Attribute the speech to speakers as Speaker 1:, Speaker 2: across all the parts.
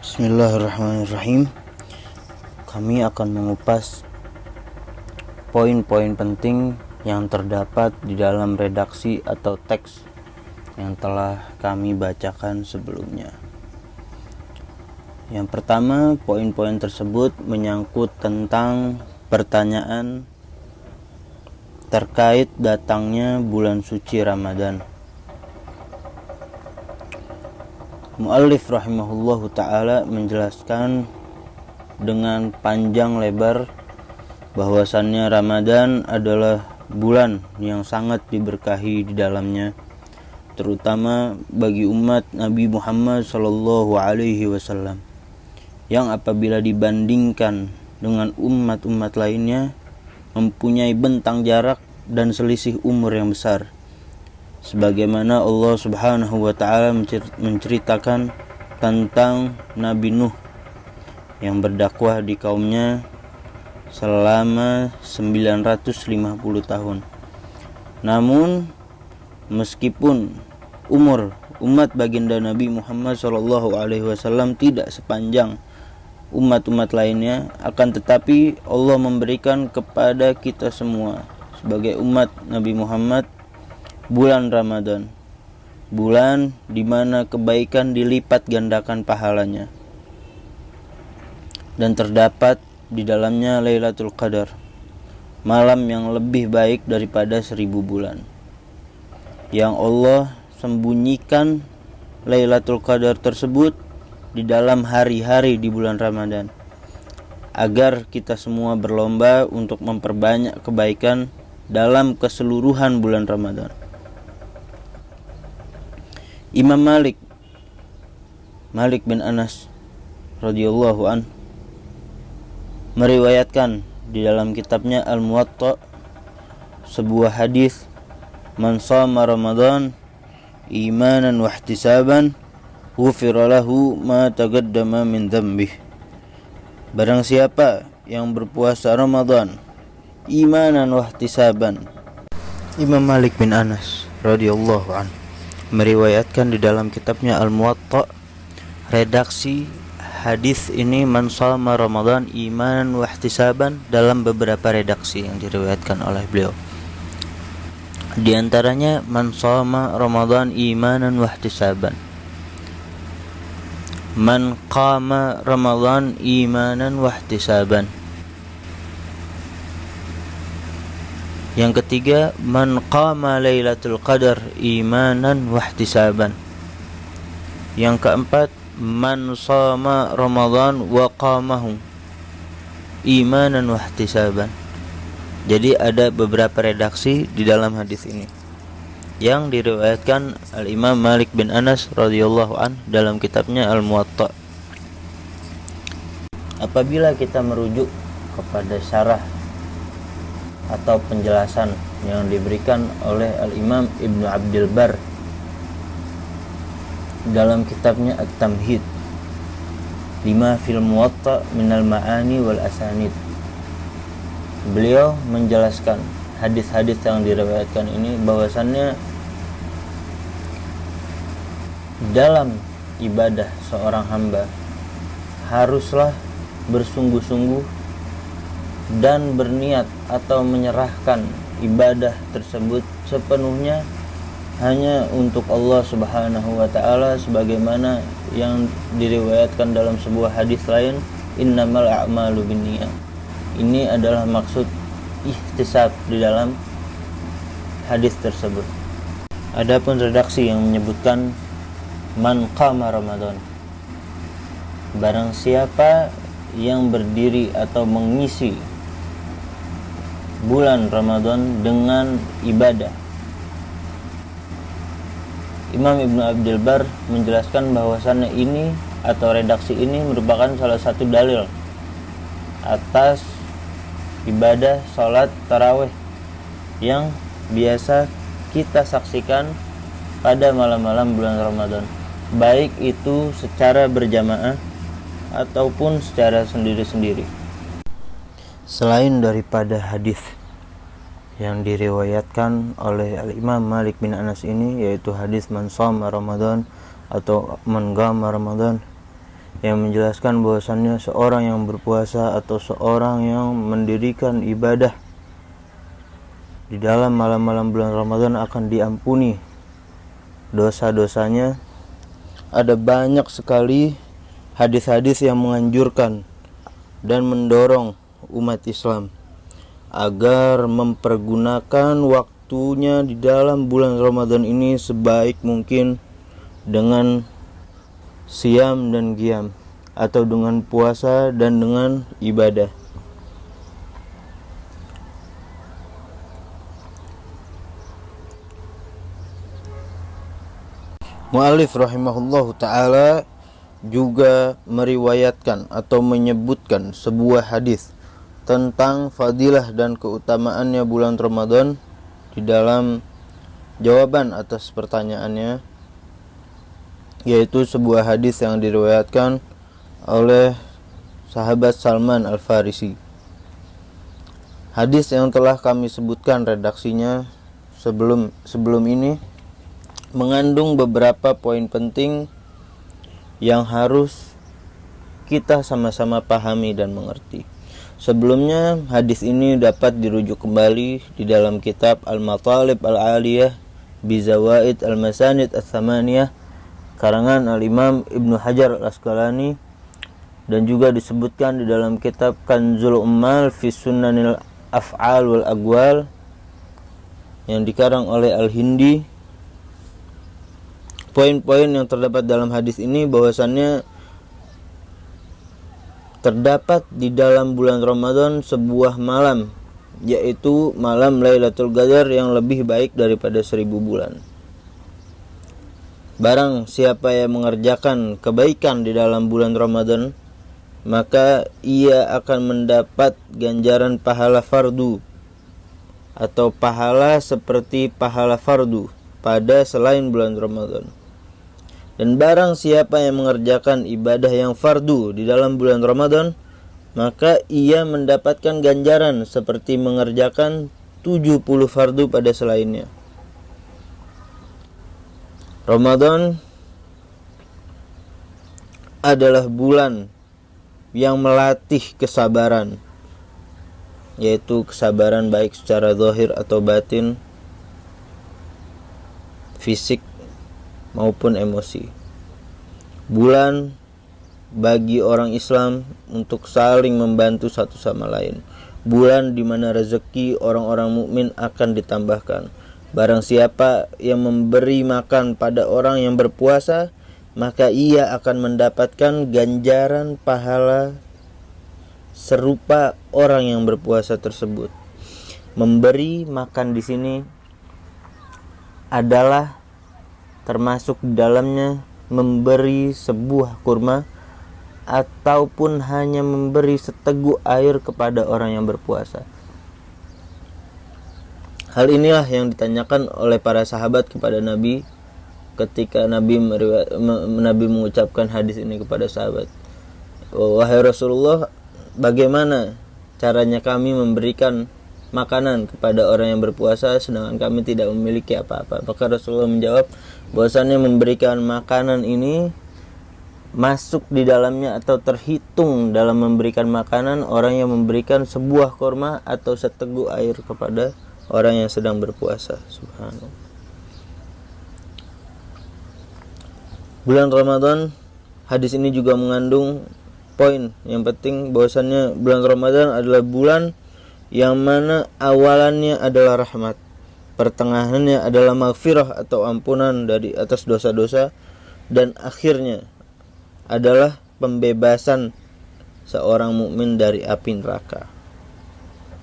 Speaker 1: Bismillahirrahmanirrahim. Kami akan mengupas poin-poin penting yang terdapat di dalam redaksi atau teks yang telah kami bacakan sebelumnya. Yang pertama, poin-poin tersebut menyangkut tentang pertanyaan terkait datangnya bulan suci Ramadan. Mu'allif rahimahullahu ta'ala menjelaskan dengan panjang lebar bahwasannya Ramadan adalah bulan yang sangat diberkahi di dalamnya, terutama bagi umat Nabi Muhammad SAW, yang apabila dibandingkan dengan umat-umat lainnya mempunyai bentang jarak dan selisih umur yang besar. Sebagaimana Allah Subhanahu wa ta'ala menceritakan tentang Nabi Nuh yang berdakwah di kaumnya selama 950 tahun. Namun meskipun umur umat baginda Nabi Muhammad SAW tidak sepanjang umat-umat lainnya, akan tetapi Allah memberikan kepada kita semua sebagai umat Nabi Muhammad bulan Ramadan, bulan di mana kebaikan dilipat gandakan pahalanya, dan terdapat di dalamnya Lailatul Qadar, malam yang lebih baik daripada 1000 bulan, yang Allah sembunyikan Lailatul Qadar tersebut di dalam hari-hari di bulan Ramadan, agar kita semua berlomba untuk memperbanyak kebaikan dalam keseluruhan bulan Ramadan. Imam Malik bin Anas radhiyallahu an meriwayatkan di dalam kitabnya Al-Muwatta sebuah hadis, "Man shama Ramadan imanan wa ihtisaban ghufira lahu ma taqaddama min dzambih." Barang siapa yang berpuasa Ramadan imanan wa ihtisaban. Imam Malik bin Anas radhiyallahu an meriwayatkan di dalam kitabnya Al-Muwatta, redaksi hadis ini man shama Ramadan imanan wa ihtisaban dalam beberapa redaksi yang diriwayatkan oleh beliau. Di antaranya man shama Ramadan imanan wa ihtisaban, man qama Ramadan imanan wa ihtisaban. Yang ketiga, man qama Lailatul Qadar imanan wa ihtisaban. Yang keempat, man shama Ramadan wa qamahu imanan wa ihtisaban. Jadi ada beberapa redaksi di dalam hadis ini yang diriwayatkan Al-Imam Malik bin Anas radhiyallahu an dalam kitabnya Al-Muwatta. Apabila kita merujuk kepada syarah atau penjelasan yang diberikan oleh Al-Imam Ibnu Abdul Bar dalam kitabnya At-Tamhid lima fil Muwatta minal ma'ani wal asanid, beliau menjelaskan hadis-hadis yang diriwayatkan ini bahwasannya dalam ibadah seorang hamba haruslah bersungguh-sungguh dan berniat atau menyerahkan ibadah tersebut sepenuhnya hanya untuk Allah Subhanahu wa ta'ala, sebagaimana yang diriwayatkan dalam sebuah hadis lain, innamal a'malu binniyat. Ini adalah maksud ihtisab di dalam hadis tersebut. Adapun redaksi yang menyebutkan man qama Ramadan, barang siapa yang berdiri atau mengisi bulan Ramadan dengan ibadah. Imam Ibnu Abdul Bar menjelaskan bahwasannya ini atau redaksi ini merupakan salah satu dalil atas ibadah sholat tarawih yang biasa kita saksikan pada malam-malam bulan Ramadan, baik itu secara berjamaah ataupun secara sendiri-sendiri. Selain daripada hadis yang diriwayatkan oleh Al-Imam Malik bin Anas ini, yaitu hadis man shama Ramadan atau man qama Ramadan yang menjelaskan bahwasannya seorang yang berpuasa atau seorang yang mendirikan ibadah di dalam malam-malam bulan Ramadan akan diampuni dosa-dosanya. Ada banyak sekali hadis-hadis yang menganjurkan dan mendorong umat Islam agar mempergunakan waktunya di dalam bulan Ramadan ini sebaik mungkin dengan siam dan qiyam, atau dengan puasa dan dengan ibadah. Mu'allif rahimahullahu ta'ala juga meriwayatkan atau menyebutkan sebuah hadis tentang fadilah dan keutamaannya bulan Ramadan di dalam jawaban atas pertanyaannya, yaitu sebuah hadis yang diriwayatkan oleh sahabat Salman Al-Farisi. Hadis yang telah kami sebutkan redaksinya sebelum ini mengandung beberapa poin penting yang harus kita sama-sama pahami dan mengerti. Sebelumnya, hadis ini dapat dirujuk kembali di dalam kitab Al-Matalib Al-Aliyah Bizawaid Al-Masanid Al-Thamaniyah karangan Al-Imam Ibnu Hajar Al-Asqalani, dan juga disebutkan di dalam kitab Kanzul Ummal fi Sunnanil Af'al wal Aqwal yang dikarang oleh Al-Hindi. Poin-poin yang terdapat dalam hadis ini bahwasannya terdapat di dalam bulan Ramadan sebuah malam, yaitu malam Lailatul Qadar yang lebih baik daripada 1000 bulan. Barang siapa yang mengerjakan kebaikan di dalam bulan Ramadan, maka ia akan mendapat ganjaran pahala fardu atau pahala seperti pahala fardu pada selain bulan Ramadan. Dan barang siapa yang mengerjakan ibadah yang fardu di dalam bulan Ramadan, maka ia mendapatkan ganjaran seperti mengerjakan 70 fardu pada selainnya. Ramadan adalah bulan yang melatih kesabaran, yaitu kesabaran baik secara zahir atau batin, fisik maupun emosi. Bulan bagi orang Islam untuk saling membantu satu sama lain. Bulan di mana rezeki orang-orang mukmin akan ditambahkan. Barang siapa yang memberi makan pada orang yang berpuasa, maka ia akan mendapatkan ganjaran pahala serupa orang yang berpuasa tersebut. Memberi makan di sini adalah termasuk di dalamnya memberi sebuah kurma ataupun hanya memberi seteguk air kepada orang yang berpuasa. Hal inilah yang ditanyakan oleh para sahabat kepada Nabi ketika Nabi mengucapkan hadis ini kepada sahabat. Wahai Rasulullah, bagaimana caranya kami memberikan makanan kepada orang yang berpuasa sedangkan kami tidak memiliki apa-apa? Maka Rasulullah menjawab bahwasannya memberikan makanan ini masuk di dalamnya atau terhitung dalam memberikan makanan orang yang memberikan sebuah kurma atau seteguk air kepada orang yang sedang berpuasa. Subhanallah. Bulan Ramadan, hadis ini juga mengandung poin yang penting bahwasannya bulan Ramadan adalah bulan yang mana awalannya adalah rahmat, pertengahannya adalah maghfirah atau ampunan dari atas dosa-dosa, dan akhirnya adalah pembebasan seorang mukmin dari api neraka.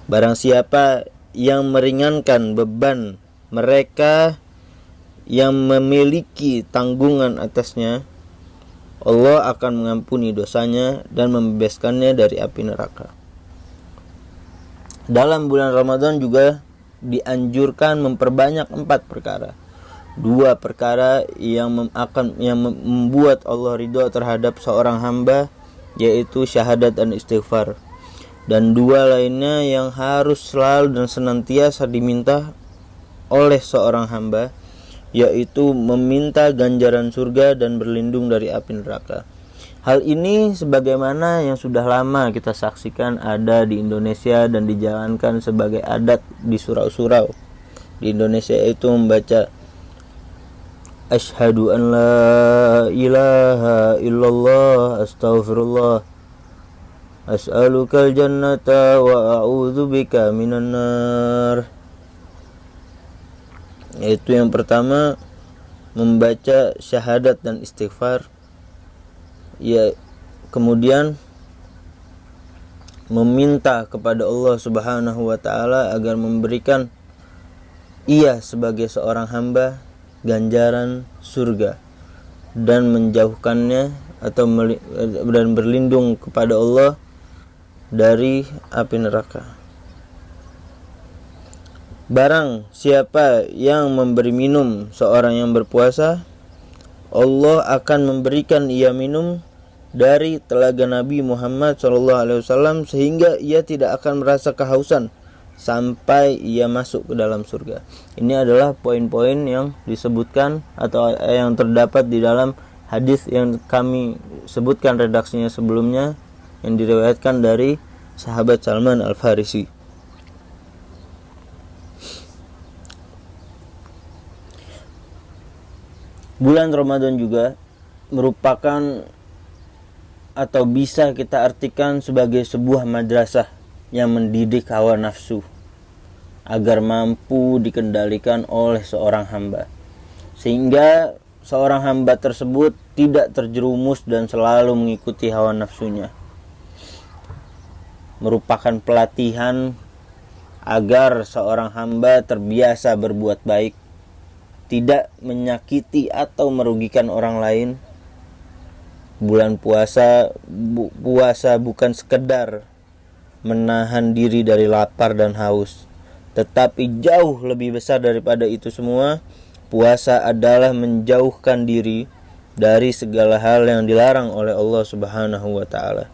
Speaker 1: Barang siapa yang meringankan beban mereka yang memiliki tanggungan atasnya, Allah akan mengampuni dosanya dan membebaskannya dari api neraka. Dalam bulan Ramadan juga dianjurkan memperbanyak 4 perkara. 2 perkara yang membuat Allah ridha terhadap seorang hamba, yaitu syahadat dan istighfar. Dan 2 lainnya yang harus selalu dan senantiasa diminta oleh seorang hamba, yaitu meminta ganjaran surga dan berlindung dari api neraka. Hal ini sebagaimana yang sudah lama kita saksikan ada di Indonesia dan dijalankan sebagai adat di surau-surau. Di Indonesia itu membaca Asyhadu an la ilaha illallah astaghfirullah as'alukal jannata wa a'udzubika minan nar. Yaitu yang pertama membaca syahadat dan istighfar. Ya, kemudian meminta kepada Allah Subhanahu wa taala agar memberikan ia sebagai seorang hamba ganjaran surga dan menjauhkannya atau dan berlindung kepada Allah dari api neraka. Barang siapa yang memberi minum seorang yang berpuasa, Allah akan memberikan ia minum dari telaga Nabi Muhammad SAW sehingga ia tidak akan merasa kehausan sampai ia masuk ke dalam surga. Ini adalah poin-poin yang disebutkan atau yang terdapat di dalam hadis yang kami sebutkan redaksinya sebelumnya, yang diriwayatkan dari sahabat Salman Al-Farisi. Bulan Ramadan juga merupakan atau bisa kita artikan sebagai sebuah madrasah yang mendidik hawa nafsu agar mampu dikendalikan oleh seorang hamba, sehingga seorang hamba tersebut tidak terjerumus dan selalu mengikuti hawa nafsunya. Merupakan pelatihan agar seorang hamba terbiasa berbuat baik, tidak menyakiti atau merugikan orang lain. Bulan puasa bukan sekedar menahan diri dari lapar dan haus, tetapi jauh lebih besar daripada itu semua. Puasa adalah menjauhkan diri dari segala hal yang dilarang oleh Allah Subhanahu wa taala.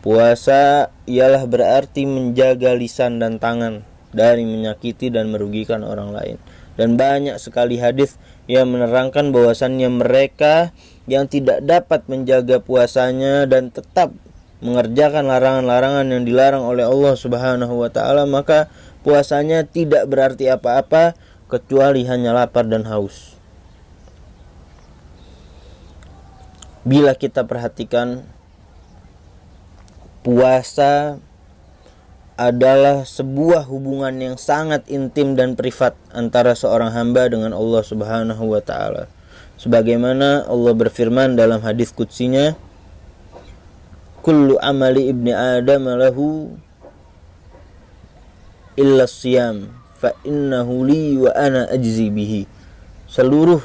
Speaker 1: Puasa ialah berarti menjaga lisan dan tangan dari menyakiti dan merugikan orang lain. Dan banyak sekali hadis yang menerangkan bahwasannya mereka yang tidak dapat menjaga puasanya dan tetap mengerjakan larangan-larangan yang dilarang oleh Allah Subhanahu wa taala, maka puasanya tidak berarti apa-apa kecuali hanya lapar dan haus. Bila kita perhatikan, puasa adalah sebuah hubungan yang sangat intim dan privat antara seorang hamba dengan Allah Subhanahu wa taala. Sebagaimana Allah berfirman dalam hadis qudsinya, "Kullu amali ibni Adam lahu illa siyam fa innahu li wa ana ajzi bihi." Seluruh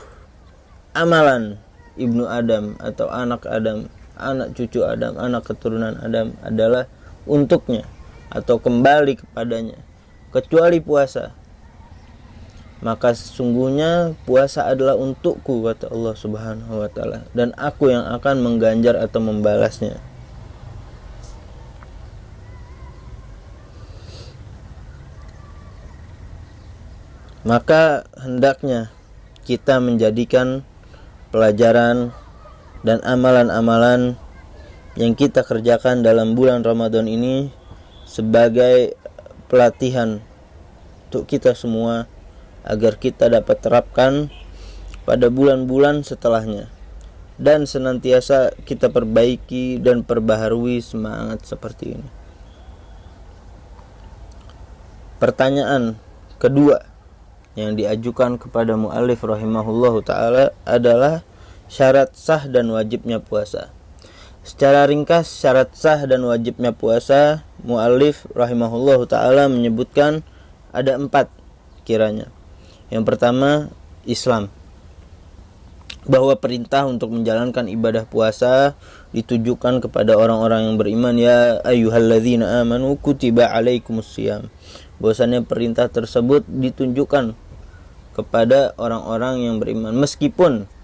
Speaker 1: amalan ibnu Adam atau anak Adam, anak cucu Adam, anak keturunan Adam adalah untuknya atau kembali kepadanya, kecuali puasa. Maka sesungguhnya puasa adalah untukku, kata Allah Subhanahu wa taala, dan aku yang akan mengganjar atau membalasnya. Maka hendaknya kita menjadikan pelajaran dan amalan-amalan yang kita kerjakan dalam bulan Ramadan ini sebagai pelatihan untuk kita semua agar kita dapat terapkan pada bulan-bulan setelahnya dan senantiasa kita perbaiki dan perbaharui semangat seperti ini. Pertanyaan kedua yang diajukan kepada muallif rahimahullahu taala adalah syarat sah dan wajibnya puasa. Secara ringkas, syarat sah dan wajibnya puasa, muallif rahimahullahu ta'ala menyebutkan ada 4 kiranya. Yang pertama, Islam. Bahwa perintah untuk menjalankan ibadah puasa ditujukan kepada orang-orang yang beriman. Ya ayyuhalladzina amanu kutiba alaikumusiyam. Bahwasannya perintah tersebut ditunjukkan kepada orang-orang yang beriman. Meskipun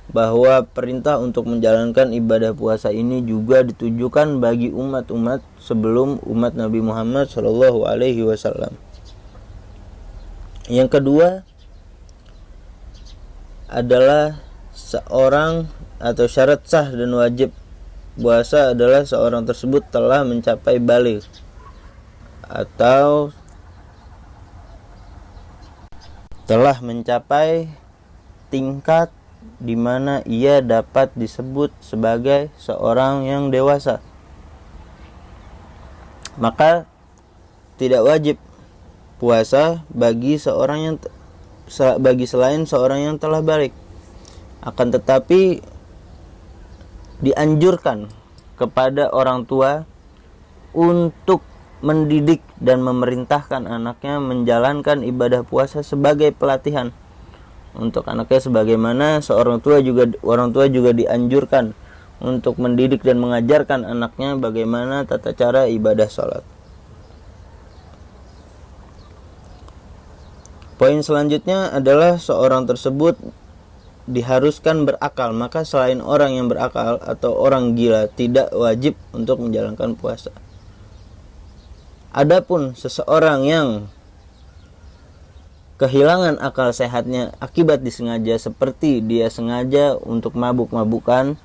Speaker 1: bahwa perintah untuk menjalankan ibadah puasa ini juga ditujukan bagi umat-umat sebelum umat Nabi Muhammad SAW. Yang kedua adalah seorang atau syarat sah dan wajib puasa adalah seorang tersebut telah mencapai baligh atau telah mencapai tingkat di mana ia dapat disebut sebagai seorang yang dewasa. Maka tidak wajib puasa bagi selain seorang yang telah balik. Akan tetapi dianjurkan kepada orang tua untuk mendidik dan memerintahkan anaknya menjalankan ibadah puasa sebagai pelatihan untuk anaknya, sebagaimana orang tua juga dianjurkan untuk mendidik dan mengajarkan anaknya bagaimana tata cara ibadah sholat. Poin selanjutnya adalah seorang tersebut diharuskan berakal, maka selain orang yang berakal atau orang gila tidak wajib untuk menjalankan puasa. Adapun seseorang yang kehilangan akal sehatnya akibat disengaja, seperti dia sengaja untuk mabuk-mabukan,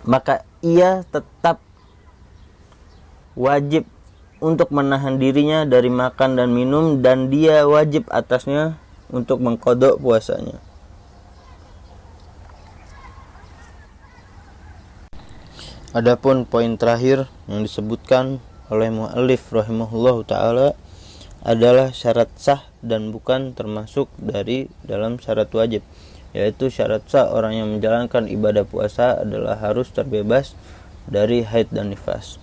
Speaker 1: maka ia tetap wajib untuk menahan dirinya dari makan dan minum, dan dia wajib atasnya untuk mengqadha puasanya. Adapun poin terakhir yang disebutkan oleh muallif rahimahullahu taala adalah syarat sah dan bukan termasuk dari dalam syarat wajib, yaitu syarat sah orang yang menjalankan ibadah puasa adalah harus terbebas dari haid dan nifas.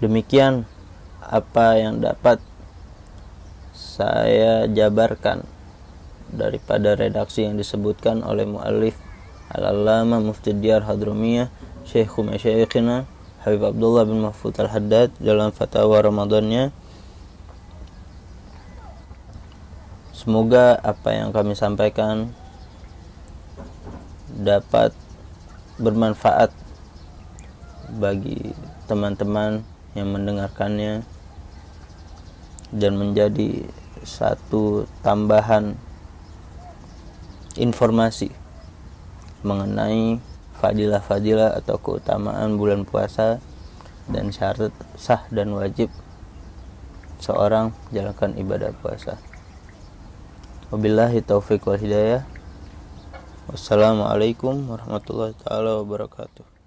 Speaker 1: Demikian apa yang dapat saya jabarkan daripada redaksi yang disebutkan oleh muallif Al-Allamah Mufti Diyar Hadramiyah Syekh Masyayikhina Habib Abdullah bin Mahfud Al-Haddad dalam fatwa Ramadannya. Semoga apa yang kami sampaikan dapat bermanfaat bagi teman-teman yang mendengarkannya dan menjadi satu tambahan informasi mengenai fadilah-fadilah atau keutamaan bulan puasa dan syarat sah dan wajib seorang menjalankan ibadah puasa. Wabillahi taufiq wal hidayah. Wassalamualaikum warahmatullahi taala wabarakatuh.